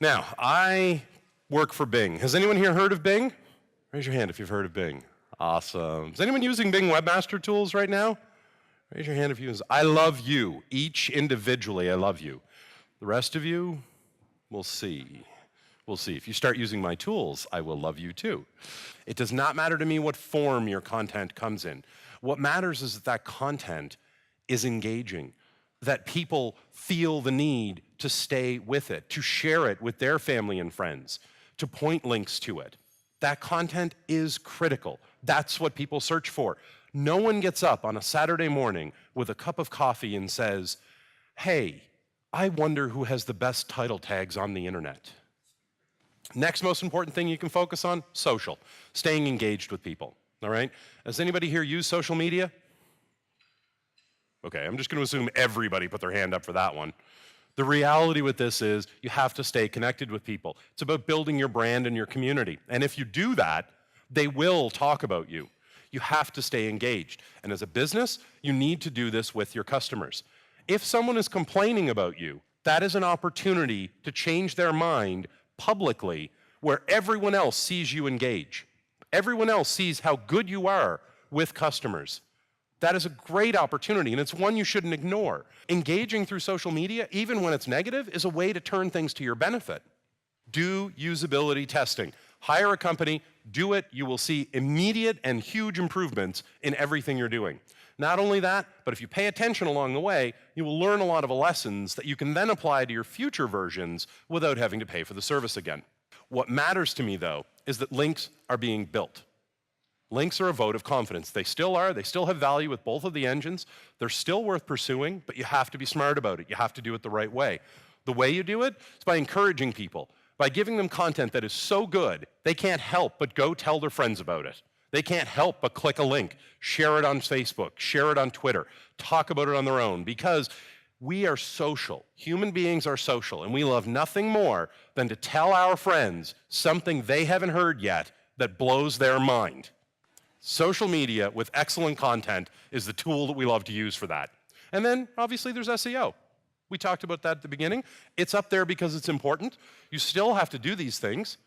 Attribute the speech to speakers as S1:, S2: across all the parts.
S1: Now, I work for Bing. Has anyone here heard of Bing? Raise your hand if you've heard of Bing. Awesome. Is anyone using Bing Webmaster Tools right now? Raise your hand if you use. I love you. Each individually, I love you. The rest of you, we'll see. We'll see. If you start using my tools, I will love you too. It does not matter to me what form your content comes in. What matters is that that content is engaging, that people feel the need to stay with it, to share it with their family and friends, to point links to it. That content is critical. That's what people search for. No one gets up on a Saturday morning with a cup of coffee and says, hey, I wonder who has the best title tags on the internet. Next most important thing you can focus on, social, staying engaged with people, all right? Does anybody here use social media? Okay, I'm just going to assume everybody put their hand up for that one. The reality with this is you have to stay connected with people. It's about building your brand and your community. And if you do that, they will talk about you. You have to stay engaged. And as a business, you need to do this with your customers. If someone is complaining about you, that is an opportunity to change their mind publicly where everyone else sees you engage. Everyone else sees how good you are with customers. That is a great opportunity, and it's one you shouldn't ignore. Engaging through social media, even when it's negative, is a way to turn things to your benefit. Do usability testing. Hire a company, do it, you will see immediate and huge improvements in everything you're doing. Not only that, but if you pay attention along the way, you will learn a lot of lessons that you can then apply to your future versions without having to pay for the service again. What matters to me, though, is that links are being built. Links are a vote of confidence. They still are. They still have value with both of the engines. They're still worth pursuing, but you have to be smart about it. You have to do it the right way. The way you do it is by encouraging people, by giving them content that is so good, they can't help but go tell their friends about it. They can't help but click a link, share it on Facebook, share it on Twitter, talk about it on their own, because we are social. Human beings are social, and we love nothing more than to tell our friends something they haven't heard yet that blows their mind. Social media with excellent content is the tool that we love to use for that. And then, obviously, there's SEO. We talked about that at the beginning. It's up there because it's important. You still have to do these things.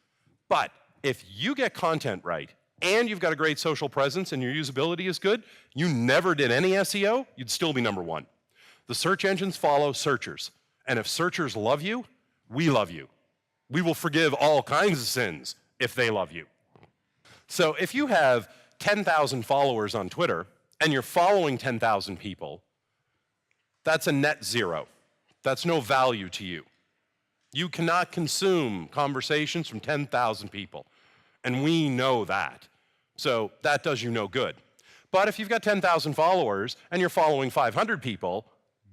S1: But if you get content right, and you've got a great social presence and your usability is good, you never did any SEO, you'd still be number one. The search engines follow searchers. And if searchers love you, we love you. We will forgive all kinds of sins if they love you. So if you have 10,000 followers on Twitter and you're following 10,000 people, that's a net zero. That's no value to you. You cannot consume conversations from 10,000 people, and we know that. So that does you no good. But if you've got 10,000 followers and you're following 500 people,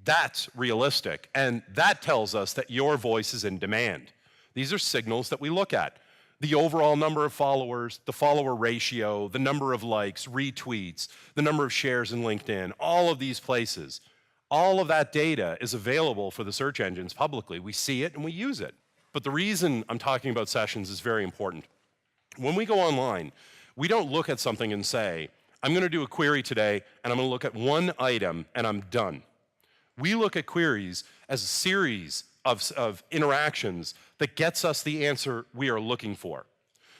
S1: that's realistic, and that tells us that your voice is in demand. These are signals that we look at. The overall number of followers, the follower ratio, the number of likes, retweets, the number of shares in LinkedIn, all of these places. All of that data is available for the search engines publicly. We see it and we use it. But the reason I'm talking about sessions is very important. When we go online, we don't look at something and say, I'm going to do a query today and I'm going to look at one item and I'm done. We look at queries as a series of interactions that gets us the answer we are looking for.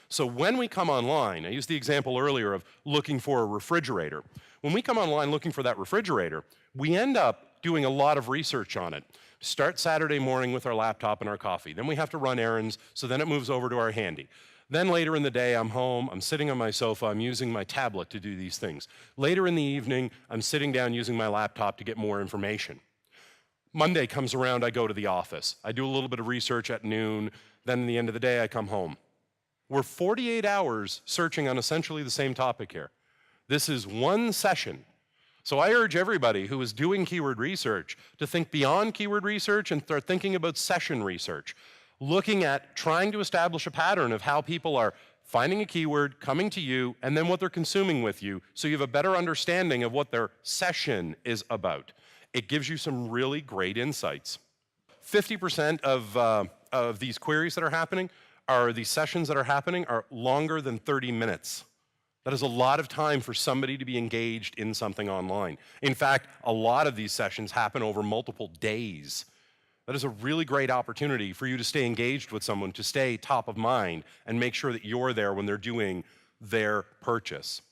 S1: So when we come online, I used the example earlier of looking for a refrigerator. When we come online looking for that refrigerator, we end up doing a lot of research on it. Start Saturday morning with our laptop and our coffee. Then we have to run errands, so then it moves over to our handy. Then later in the day, I'm home, I'm sitting on my sofa, I'm using my tablet to do these things. Later in the evening, I'm sitting down using my laptop to get more information. Monday comes around, I go to the office. I do a little bit of research at noon, then at the end of the day, I come home. We're 48 hours searching on essentially the same topic here. This is one session. So I urge everybody who is doing keyword research to think beyond keyword research and start thinking about session research, looking at trying to establish a pattern of how people are finding a keyword, coming to you, and then what they're consuming with you, so you have a better understanding of what their session is about. It gives you some really great insights. 50% of these queries that are happening, these sessions that are happening, are longer than 30 minutes. That is a lot of time for somebody to be engaged in something online. In fact, a lot of these sessions happen over multiple days. That is a really great opportunity for you to stay engaged with someone, to stay top of mind, and make sure that you're there when they're doing their purchase.